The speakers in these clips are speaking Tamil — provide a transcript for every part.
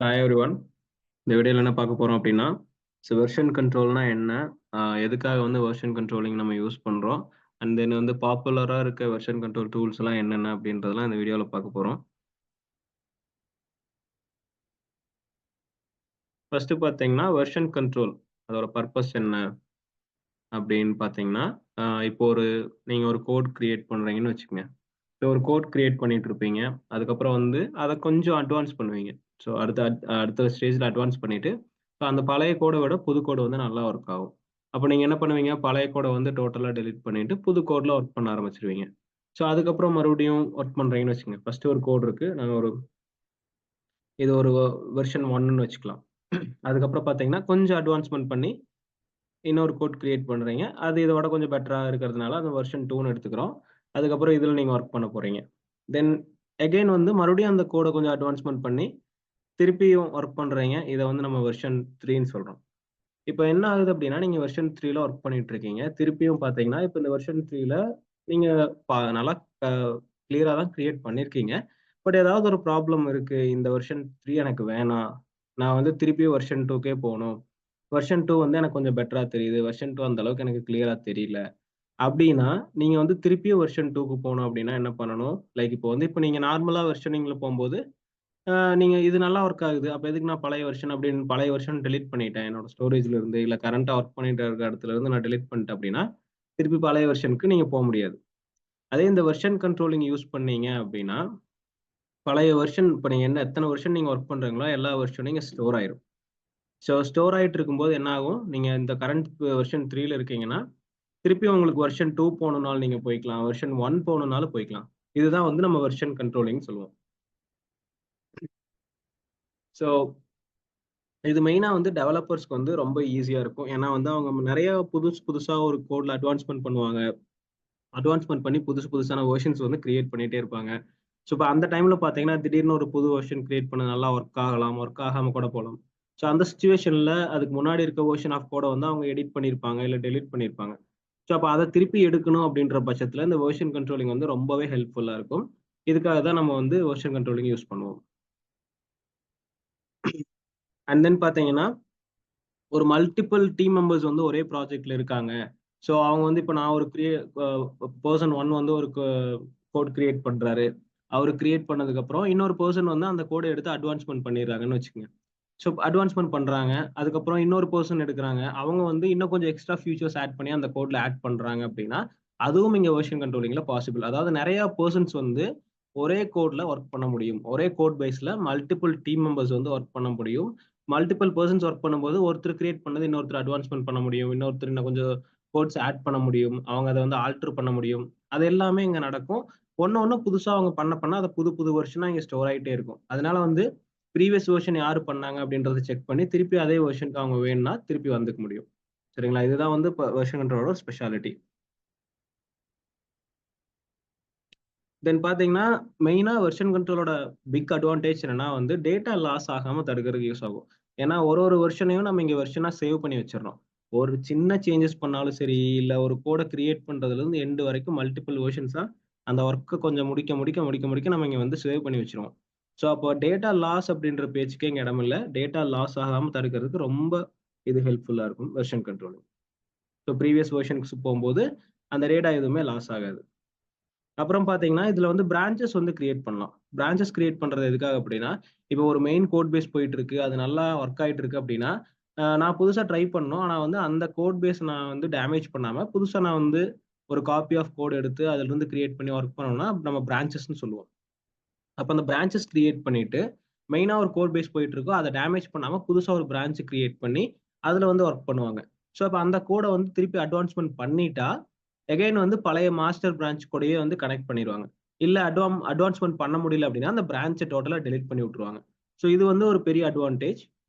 Hi everyone. இந்த வீடியோவில் என்ன பார்க்க போகிறோம் அப்படின்னா, வெர்ஷன் கண்ட்ரோல்னா என்ன, எதுக்காக வந்து வெர்ஷன் கண்ட்ரோலிங் நம்ம யூஸ் பண்ணுறோம், அண்ட் தென் வந்து பாப்புலராக இருக்க வெர்ஷன் கண்ட்ரோல் டூல்ஸ்லாம் என்னென்ன அப்படின்றதெல்லாம் இந்த வீடியோவில் பார்க்க போகிறோம். ஃபர்ஸ்ட் பார்த்தீங்கன்னா வெர்ஷன் கண்ட்ரோல் அதோட பர்பஸ் என்ன அப்படின்னு பார்த்தீங்கன்னா, இப்போ நீங்கள் ஒரு கோட் கிரியேட் பண்ணுறீங்கன்னு வச்சுக்கோங்க. இப்போ ஒரு கோட் கிரியேட் பண்ணிட்டு இருப்பீங்க. அதுக்கப்புறம் வந்து அதை கொஞ்சம் அட்வான்ஸ் பண்ணுவீங்க. ஸோ அடுத்த ஸ்டேஜில் அட்வான்ஸ் பண்ணிட்டு, ஸோ அந்த பழைய கோடை விட புது கோடு வந்து நல்லா ஒர்க் ஆகும். அப்போ நீங்க என்ன பண்ணுவீங்க, பழைய கோட வந்து டோட்டலா டெலீட் பண்ணிட்டு, புது கோட்ல ஒர்க் பண்ண ஆரம்பிச்சுருவீங்க. ஸோ அதுக்கப்புறம் மறுபடியும் ஒர்க் பண்றீங்கன்னு வச்சுக்கோங்க. ஃபர்ஸ்ட் ஒரு கோட் இருக்கு. இது ஒரு வெர்ஷன் 1ன்னு வச்சுக்கலாம். அதுக்கப்புறம் பார்த்தீங்கன்னா, கொஞ்சம் அட்வான்ஸ்மென்ட் பண்ணி இன்னொரு கோட் கிரியேட் பண்றீங்க. அது இத விட கொஞ்சம் பெட்டரா இருக்கிறதுனால, அந்த வெர்ஷன் 2ன்னு எடுத்துக்கிறோம். அதுக்கப்புறம் இதுல நீங்க ஒர்க் பண்ண போறீங்க. தென் அகைன் வந்து மறுபடியும் அந்த கோட கொஞ்சம் அட்வான்ஸ்மென்ட் பண்ணி, திருப்பியும் ஒர்க் பண்றீங்க. இத வந்து நம்ம வெர்ஷன் 3ன்னு சொல்றோம். இப்ப என்ன ஆகுது அப்டின்னா, நீங்க வெர்ஷன் 3ல ஒர்க் பண்ணிட்டு இருக்கீங்க. திருப்பியும் பார்த்தீங்கன்னா, இப்ப இந்த வெர்ஷன் 3ல நீங்க நல்லா அ கிளியரா தான் கிரியேட் பண்ணியிருக்கீங்க. பட் ஏதாவது ஒரு ப்ராப்ளம் இருக்கு. இந்த வெர்ஷன் 3 எனக்கு வேணாம். நான் வந்து திருப்பியும் வெர்ஷன் 2க்கே போணும். வெர்ஷன் 2 வந்து எனக்கு கொஞ்சம் பெட்டரா தெரியுது. வெர்ஷன் 2 அந்த அளவுக்கு எனக்கு கிளியரா தெரியல. அப்டின்னா, நீங்க வந்து திருப்பியும் வெர்ஷன் 2க்கு போணும் அப்டின்னா என்ன பண்ணணும்? லைக் இப்ப நீங்க நார்மலா வெர்ஷனிங்ல போம்போது நீங்க இது நல்லா ஒர்க் ஆகுது. அப்ப எதுக்கு நான் பழைய வெர்ஷன் அப்படின்னு பழைய வெர்ஷன் டெலீட் பண்ணிட்டேன். என்னோட ஸ்டோரேஜ்ல இருந்து, இல்ல கரண்ட்டா ஒர்க் பண்ணிட்டு இருக்க இடத்துல இருந்து நான் டெலீட் பண்ணிட்டேன் அப்படின்னா, திருப்பி பழைய வெர்ஷனுக்கு நீங்க முடியாது. அதே இந்த வெர்ஷன் கண்ட்ரோலிங் யூஸ் பண்ணீங்க அப்படின்னா, பழைய வெர்ஷன் இப்ப நீங்க எத்தன வெர்ஷன் நீங்க ஒர்க் பண்றீங்களோ, எல்லா வெர்ஷனும் இங்க ஸ்டோர் ஆயிரும். ஸோ ஸ்டோர் ஆயிட்டு இருக்கும்போது என்ன ஆகும்? நீங்க இந்த கரண்ட் வெர்ஷன் 3ல இருக்கீங்கன்னா, திருப்பியும் உங்களுக்கு வெர்ஷன் 2 போணும்னாலும் நீங்க போய்க்கலாம். வெர்ஷன் 1 போணும்னாலும் போய்க்கலாம். இதுதான் வந்து நம்ம வெர்ஷன் கண்ட்ரோலிங்ன்னு சொல்லுவோம். ஸோ இது மெயினா வந்து டெவலப்பர்ஸ்க்கு வந்து ரொம்ப ஈஸியா இருக்கும். ஏன்னா வந்து அவங்க நெறைய புதுசா ஒரு கோட்ல அட்வான்ஸ்மென்ட் பண்ணுவாங்க. அட்வான்ஸ்மென்ட் பண்ணி புதுசான வெர்ஷன்ஸ் வந்து கிரியேட் பண்ணிட்டே இருப்பாங்க. ஸோ இப்ப அந்த டைம்ல பார்த்தீங்கன்னா, திடீர்னு ஒரு புது வெர்ஷன் கிரியேட் பண்ண நல்லா ஒர்க் ஆகலாம். ஒர்க் ஆகாம கூட போலாம். ஸோ அந்த சிச்சுவேஷன்ல அதுக்கு முன்னாடி இருக்க வெர்ஷன் ஆஃப் கோட வந்து அவங்க எடிட் பண்ணியிருப்பாங்க. இல்ல டெலீட் பண்ணியிருப்பாங்க. ஸோ அப்ப அத திருப்பி எடுக்கணும் அப்படின்ற பட்சத்துல இந்த வெர்ஷன் கண்ட்ரோலிங் வந்து ரொம்பவே ஹெல்ப்ஃபுல்லா இருக்கும். இதுக்காக தான் நம்ம வந்து வெர்ஷன் கண்ட்ரோலிங் யூஸ் பண்ணுவோம். அண்ட் தென் பார்த்தீங்கன்னா ஒரு மல்டிபிள் டீம் மெம்பர்ஸ் வந்து ஒரே ப்ராஜெக்ட்ல இருக்காங்க. ஸோ அவங்க வந்து இப்ப நான் ஒரு பெர்சன் 1 வந்து ஒரு கோட் கிரியேட் பண்றாரு. அவரு கிரியேட் பண்ணதுக்கப்புறம் இன்னொரு பெர்சன் வந்து அந்த கோட எடுத்து அட்வான்ஸ்மென்ட் பண்ணிடுறாங்கன்னு வச்சுக்கங்க. ஸோ அட்வான்ஸ்மென்ட் பண்றாங்க. அதுக்கப்புறம் இன்னொரு பெர்சன் எடுக்குறாங்க. அவங்க வந்து இன்னும் கொஞ்சம் எக்ஸ்ட்ரா ஃபியூச்சர்ஸ் ஆட் பண்ணி அந்த கோட்ல ஆட் பண்றாங்க அப்படின்னா, அதுவும் இங்க வெர்ஷன் கண்ட்ரோலிங்ல பாசிபிள். அதாவது நெறைய பெர்சன்ஸ் வந்து ஒரே கோட்ல ஒர்க் பண்ண முடியும். ஒரே கோட் பேஸ்ல மல்டிபிள் டீம் மெம்பர்ஸ் வந்து ஒர்க் பண்ண முடியும். மல்டிபிள் பெர்சன்ஸ் ஒர்க் பண்ணும்போது ஒருத்தர் கிரியேட் பண்ணது இன்னொருத்தர் அட்வான்ஸ்மென்ட் பண்ண முடியும். இன்னொருத்தர் இன்னும் கொஞ்சம் கோட்ஸ் ஆட் பண்ண முடியும். அவங்க அத வந்து ஆல்டர் பண்ண முடியும். அது எல்லாமே இங்க நடக்கும். ஒண்ணு புதுசா அவங்க பண்ண அத புது புது வெர்ஷனா இங்க ஸ்டோர் ஆயிட்டே இருக்கும். அதனால வந்து ப்ரீவியஸ் வெர்ஷன் யாரு பண்ணாங்க அப்படின்றத செக் பண்ணி திருப்பி அதே வெர்ஷனுக்கு அவங்க வேணும்னா திருப்பி வந்துக்க முடியும். சரிங்களா? இதுதான் வந்து வெர்ஷன் கண்ட்ரோலோட ஸ்பெஷாலிட்டி. தென் பார்த்தீங்கன்னா, மெயினா வெர்ஷன் கண்ட்ரோலோட பிக் அட்வான்டேஜ் என்னன்னா வந்து டேட்டா லாஸ் ஆகாம தடுக்கிறதுக்கு யூஸ் ஆகும். ஏன்னா ஒரு வெர்ஷனையும் நம்ம இங்க வெர்ஷனா சேவ் பண்ணி வச்சுடுறோம். ஒரு சின்ன சேஞ்சஸ் பண்ணாலும் சரி, இல்ல ஒரு கோட கிரியேட் பண்றதுலருந்து எண்ட் வரைக்கும் மல்டிபிள் வெர்ஷன்ஸா அந்த ஒர்க்க கொஞ்சம் முடிக்க நம்ம இங்க வந்து சேவ் பண்ணி வச்சுருவோம். ஸோ அப்போ டேட்டா லாஸ் அப்படின்ற பேச்சுக்கே இங்க இடமில்ல. டேட்டா லாஸ் ஆகாம தடுக்கிறதுக்கு ரொம்ப இது ஹெல்ப்ஃபுல்லா இருக்கும் version controlling. So previous versions போம்போது அந்த டேட்டா எதுவுமே லாஸ் ஆகாது. அப்புறம் பார்த்தீங்கன்னா, இதுல வந்து பிரான்ச்சஸ் வந்து கிரியேட் பண்ணலாம். பிரான்ச்சஸ் கிரியேட் பண்றது எதுக்காக அப்படின்னா, இப்போ ஒரு மெயின் கோட் பேஸ் போயிட்டு இருக்கு. அது நல்லா ஒர்க் ஆயிட்டு இருக்கு அப்படின்னா, நான் புதுசா ட்ரை பண்ணணும். ஆனா வந்து அந்த கோட் பேஸ் நான் வந்து டேமேஜ் பண்ணாம, புதுசா நான் வந்து ஒரு காப்பி ஆஃப் கோட் எடுத்து அதிலிருந்து கிரியேட் பண்ணி ஒர்க் பண்ணணும்னா, நம்ம பிரான்ச்சஸ்ன்னு சொல்லுவோம். அப்ப அந்த பிரான்ச்சஸ் கிரியேட் பண்ணிட்டு, மெயினா ஒரு கோட் பேஸ் போயிட்டு இருக்கும். அத டேமேஜ் பண்ணாம புதுசா ஒரு பிரான்ச் கிரியேட் பண்ணி, அதுல வந்து ஒர்க் பண்ணுவாங்க. ஸோ, அப்ப அந்த கோட வந்து திருப்பி அட்வான்ஸ்மென்ட் பண்ணிட்டா, எகைன் வந்து பழைய மாஸ்டர் பிரான்ச் கூடயே வந்து கனெக்ட் பண்ணிருவாங்க. இல்ல அட்வான்ஸ்மென்ட் பண்ண முடியல அப்படின்னா, அந்த பிரான்ச்ச டோட்டலா டெலீட் பண்ணி விட்டுருவாங்க. ஸோ, இது வந்து ஒரு பெரிய அட்வான்டேஜ்.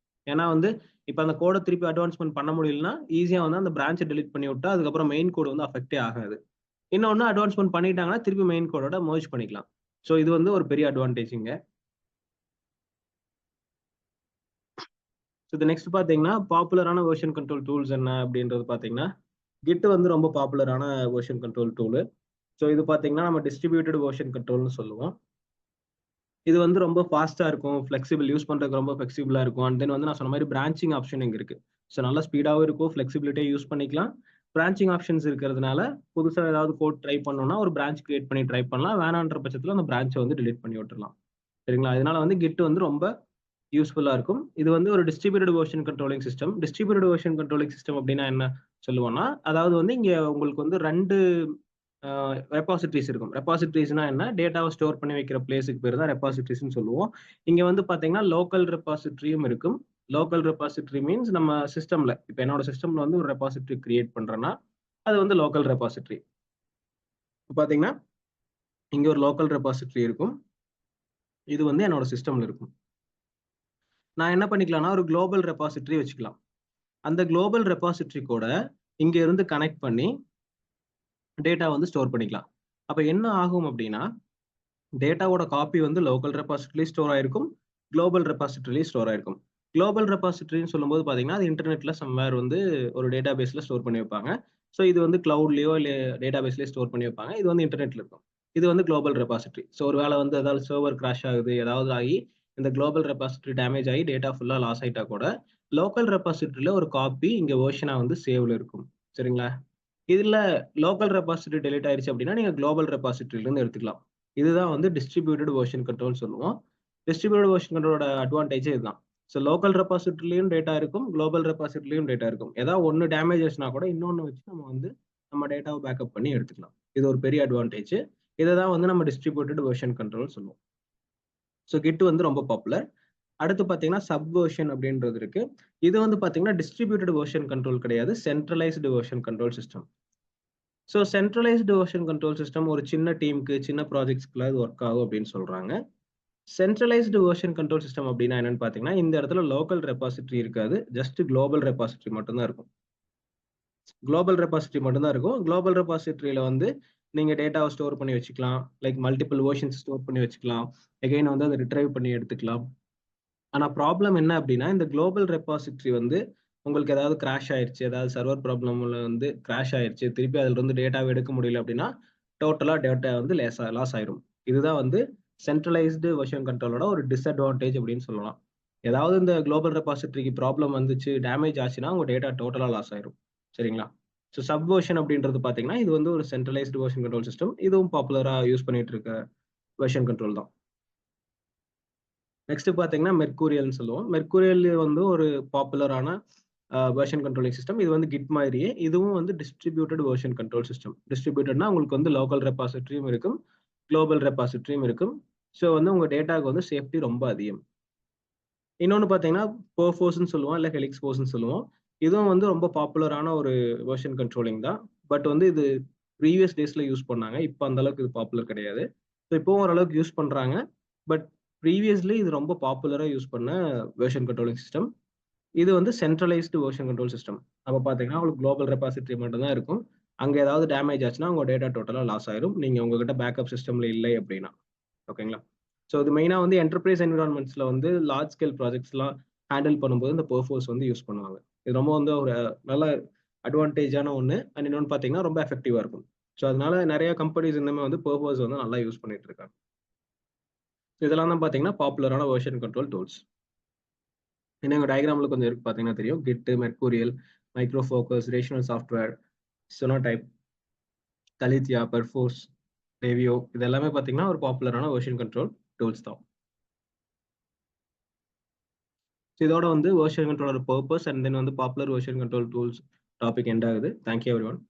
ஏன்னா வந்து, இப்ப அந்த கோட திருப்பி அட்வான்ஸ்மென்ட் பண்ண முடியலன்னா, ஈஸியா வந்து அந்த பிரான்ச்ச டெலீட் பண்ணி விட்டா, அதுக்கப்புறம் மெயின் கோட் வந்து அஃபெக்ட்டே ஆகாது. இன்னொன்னு அட்வான்ஸ்மென்ட் பண்ணிட்டாங்கன்னா, திருப்பி மெயின் கோடோட மெர்ஜ் பண்ணிக்கலாம். ஸோ, இது வந்து ஒரு பெரிய அட்வான்டேஜ் இங்க. ஸோ இது நெக்ஸ்ட் பார்த்தீங்கன்னா, பாப்புலரான வெர்ஷன் கண்ட்ரோல் டூல்ஸ் என்ன அப்படின்றது பார்த்தீங்கன்னா, Git வந்து ரொம்ப பாப்புலரான வெர்ஷன் கண்ட்ரோல் டூலு. ஸோ இது பார்த்தீங்கன்னா, நம்ம டிஸ்ட்ரிபியூட்டட் வெர்ஷன் கண்ட்ரோல்னு சொல்லுவோம். இது வந்து ரொம்ப ஃபாஸ்டா இருக்கும், ஃப்ளெக்சிபிள், யூஸ் பண்றதுக்கு ரொம்ப ஃப்ளெக்சிபிளா இருக்கும். அண்ட் தென் வந்து நான் சொன்ன மாதிரி பிரான்ச்சிங் ஆப்ஷன் இங்க இருக்கு. ஸோ நல்லா ஸ்பீடாவும் இருக்கும், ஃப்ளெக்சிபிலிட்டியா யூஸ் பண்ணிக்கலாம். பிரான்ச்சிங் ஆப்ஷன்ஸ் இருக்கிறதுனால புதுசா ஏதாவது கோட் ட்ரை பண்ணணும்னா ஒரு பிரான்ச் கிரியேட் பண்ணி ட்ரை பண்ணலாம். வேணான்ற பட்சத்துல அந்த பிரான்ச்சை வந்து டிலீட் பண்ணி விட்டுறலாம். சரிங்களா? இதனால வந்து கிட் வந்து ரொம்ப யூஸ்ஃபுல்லா இருக்கும். இது வந்து ஒரு distributed version controlling system. Distributed version controlling system அப்படின்னா என்ன சொல்லுவோம்னா, அதாவது வந்து இங்க உங்களுக்கு வந்து 2 ரெபாசிட்டரிஸ் இருக்கும். ரெபாசிட்டரிஸ்னா என்ன? டேட்டாவ ஸ்டோர் பண்ணி வைக்கிற பிளேஸ்க்கு பேர் தான் ரெபாசிட்டரிஸ்ன்னு சொல்லுவோம். இங்க வந்து பார்த்தீங்கன்னா, லோக்கல் ரெபாசிட்டரியும் இருக்கும். லோக்கல் ரெபாசிட்டரி மீன்ஸ் நம்ம சிஸ்டம்ல, இப்ப என்னோட சிஸ்டம்ல வந்து ஒரு ரெபாசிட்டரி கிரியேட் பண்றேன்னா, அது வந்து லோக்கல் ரெபாசிட்டரி. இப்ப பார்த்தீங்கன்னா, இங்க ஒரு லோக்கல் ரெபாசிட்டரி இருக்கும். இது வந்து என்னோட சிஸ்டம்ல இருக்கும். நான் என்ன பண்ணிக்கலாம்னா, ஒரு குளோபல் ரெபாசிட்டரி வச்சுக்கலாம். அந்த குளோபல் ரெபாசிட்டரி கூட இங்க இருந்து கனெக்ட் பண்ணி டேட்டா வந்து ஸ்டோர் பண்ணிக்கலாம். அப்ப என்ன ஆகும் அப்படின்னா, டேட்டாவோட காப்பி வந்து லோக்கல் ரெபாசிட்டரிலயும் ஸ்டோர் ஆயிருக்கும், குளோபல் ரெபாசிட்டரிலயும் ஸ்டோர் ஆயிருக்கும். குளோபல் ரெபாசிட்டரின்னு சொல்லும்போது பார்த்தீங்கன்னா, அது இன்டர்நெட்ல சம்வேர் வந்து ஒரு டேட்டாபேஸ்ல ஸ்டோர் பண்ணி வைப்பாங்க. ஸோ இது வந்து கிளவுட்லயோ இல்ல டேட்டாபேஸ்லயோ ஸ்டோர் பண்ணி வைப்பாங்க. இது வந்து இன்டர்நெட்ல இருக்கும். இது வந்து குளோபல் ரெபாசிட்டரி. ஸோ ஒரு வேளை வந்து ஏதாவது சர்வர் கிராஷ் ஆகுது, ஏதாவது ஆகி இந்த குளோபல் ரெபாசிட்டரி டேமேஜ் ஆகி டேட்டா ஃபுல்லா லாஸ் ஆயிட்டா கூட, லோக்கல் ரெபாசிட்டரில ஒரு காப்பி இங்க வெர்ஷனா வந்து சேவ்ல இருக்கும். சரிங்களா? இதுல லோக்கல் ரெபாசிட்டரி டெலீட் ஆயிருச்சு அப்படின்னா, நீங்க குளோபல் ரெபாசிட்டரில இருந்து எடுத்துக்கலாம். இதுதான் வந்து டிஸ்ட்ரிபியூட்டட் வெர்ஷன் கண்ட்ரோல் சொல்லுவோம். டிஸ்ட்ரிபியூட்டட் வெர்ஷன் கண்ட்ரோலோட அட்வான்டேஜே இதுதான். ஸோ லோக்கல் ரெபாசிட்டரிலயும் டேட்டா இருக்கும், குளோபல் ரெபாசிட்டரிலயும் டேட்டா இருக்கும். ஏதாவது ஒண்ணு டேமேஜ் ஆச்சுனா கூட இன்னொன்னு வச்சு நம்ம வந்து நம்ம டேட்டாவை பேக்கப் பண்ணி எடுத்துக்கலாம். இது ஒரு பெரிய அட்வான்டேஜ். இதை தான் வந்து நம்ம டிஸ்ட்ரிபியூட்டட் வெர்ஷன் கண்ட்ரோல் சொல்லுவோம். ஸோ கிட் வந்து ரொம்ப பாப்புலர். அடுத்து பார்த்தீங்கன்னா சப் வெர்ஷன் அப்படின்றது இருக்கு. இது வந்து பார்த்தீங்கன்னா டிஸ்ட்ரிபியூட்டட் வெர்ஷன் கண்ட்ரோல் கிடையாது, centralised version control system. So centralised version control system ஒரு சின்ன டீமுக்கு, சின்ன ப்ராஜெக்ட்ஸ்க்குலாம் இது ஒர்க் ஆகும் அப்படின்னு சொல்றாங்க. சென்ட்ரலைஸ்டு வெர்ஷன் கண்ட்ரோல் சிஸ்டம் அப்படின்னா என்னன்னு பார்த்தீங்கன்னா, இந்த இடத்துல லோக்கல் ரெபாசிட்டரி இருக்காது. ஜஸ்ட் குளோபல் ரெபாசிட்டரி மட்டும் தான் இருக்கும். குளோபல் ரெபாசிட்டரி மட்டும் தான் இருக்கும். குளோபல் ரெபாசிட்டரியில வந்து நீங்க டேட்டாவ ஸ்டோர் பண்ணி வச்சுக்கலாம். லைக் மல்டிபிள் வெர்ஷன்ஸ் ஸ்டோர் பண்ணி வச்சுக்கலாம். அகைன் வந்து அத ரிட்ரைவ் பண்ணி எடுத்துக்கலாம். ஆனா ப்ராப்ளம் என்ன அப்படின்னா, இந்த குளோபல் ரெபாசிட்டரி வந்து உங்களுக்கு ஏதாவது கிராஷ் ஆயிருச்சு, ஏதாவது சர்வர் ப்ராப்ளம்ல வந்து கிராஷ் ஆயிருச்சு, திருப்பி அதிலிருந்து டேட்டாவ எடுக்க முடியல அப்படின்னா, டோட்டலா டேட்டா வந்து லாஸ் ஆயிரும். இதுதான் வந்து சென்ட்ரலைஸ்டு வெர்ஷன் கண்ட்ரோலோட ஒரு டிஸ்அட்வான்டேஜ் அப்படின்னு சொல்லலாம். ஏதாவது இந்த குளோபல் ரெபாசிட்டரிக்கு ப்ராப்ளம் வந்துச்சு, டேமேஜ் ஆச்சுன்னா உங்க டேட்டா டோட்டலா லாஸ் ஆயிரும். சரிங்களா? ஸோ சப் வெர்ஷன் அப்படின்றது பார்த்தீங்கன்னா, இது வந்து ஒரு சென்ட்ரலைஸ்டு வெர்ஷன் கண்ட்ரோல் சிஸ்டம். இதுவும் பாப்புலரா யூஸ் பண்ணிட்டு இருக்க வெர்ஷன் கண்ட்ரோல் தான். நெக்ஸ்ட் பார்த்தீங்கன்னா மெர்க்கூரியல்னு சொல்லுவோம். மெர்க்கூரியல் வந்து ஒரு பாப்புலரான வெர்ஷன் கண்ட்ரோலிங் சிஸ்டம். இது வந்து கிட் மாதிரியே இதுவும் வந்து டிஸ்ட்ரிபியூட்டட் வெர்ஷன் கண்ட்ரோல் சிஸ்டம். டிஸ்ட்ரிபியூட்டட்னா உங்களுக்கு வந்து லோக்கல் ரெபாசிட்டரியும் இருக்கும், குளோபல் ரெபாசிட்டரியும் இருக்கும். ஸோ வந்து உங்க டேட்டாவுக்கு வந்து சேஃப்டி ரொம்ப அதிகம். இன்னொன்னு பார்த்தீங்கன்னா பெர்ஃபோர்ஸ்ன்னு சொல்லுவோம், இல்ல ஹெலிக்ஸ் போர்ஸ்ன்னு சொல்லுவோம். இதுவும் வந்து ரொம்ப பாப்புலரான ஒரு வெர்ஷன் கண்ட்ரோலிங் தான். பட் வந்து இது ப்ரீவியஸ் டேஸ்ல யூஸ் பண்ணாங்க. இப்ப அந்த அளவுக்கு இது பாப்புலர் கிடையாது. ஸோ இப்பவும் ஓரளவுக்கு யூஸ் பண்றாங்க. பட் ப்ரீவியஸ்லி இது ரொம்ப பாப்புலரா யூஸ் பண்ண வெர்ஷன் கண்ட்ரோலிங் சிஸ்டம். இது வந்து சென்ட்ரலைஸ்டு வெர்ஷன் கண்ட்ரோல் சிஸ்டம். அப்ப பார்த்தீங்கன்னா, உங்களுக்கு குளோபல் ரெபாசிட்டரி மட்டும் தான் இருக்கும். அங்க ஏதாவது டேமேஜ் ஆச்சுன்னா, உங்க டேட்டா டோட்டலா லாஸ் ஆயிரும். நீங்க உங்ககிட்ட பேக்கப் சிஸ்டம்ல இல்லை அப்படின்னா. ஓகேங்களா? ஸோ இது மெயினா வந்து என்டர்பிரைஸ் என்விரான்மெண்ட்ஸ்ல வந்து லார்ஜ் ஸ்கேல் ப்ராஜெக்ட்ஸ்லாம் ஹேண்டில் பண்ணும்போது இந்த பெர்ஃபோர்ஸ் வந்து யூஸ் பண்ணுவாங்க. இது ரொம்ப வந்து ஒரு நல்ல அட்வான்டேஜான ஒண்ணு. அண்ட் இன்னொன்னு பார்த்தீங்கன்னா, ரொம்ப எஃபெக்டிவா இருக்கும். ஸோ அதனால நெறைய கம்பெனிஸ் இன்னுமே வந்து பெர்ஃபோர்ஸ் வந்து நல்லா யூஸ் பண்ணிட்டு இருக்காங்க. இதெல்லாம் தான் பார்த்தீங்கன்னா, பாப்புலரான வெர்ஷன் கண்ட்ரோல் டூல்ஸ். இன்னும் எங்க டயகிராம்ல கொஞ்சம் இருக்கு பார்த்தீங்கன்னா தெரியும். Git, Mercurial, Micro Focus, Rational software, Sonatype, தலித்தியா, பெர்ஃபோர்ஸ், டேவியோ இது எல்லாமே பார்த்தீங்கன்னா, ஒரு பாப்புலரான வெர்ஷன் கண்ட்ரோல் டூல்ஸ் தான். ஸோ இதோட வந்து வெர்ஷன் கண்ட்ரோலோட பர்ப்பஸ் அண்ட் தென் வந்து popular version control tools topic end ஆகுது. Thank you everyone.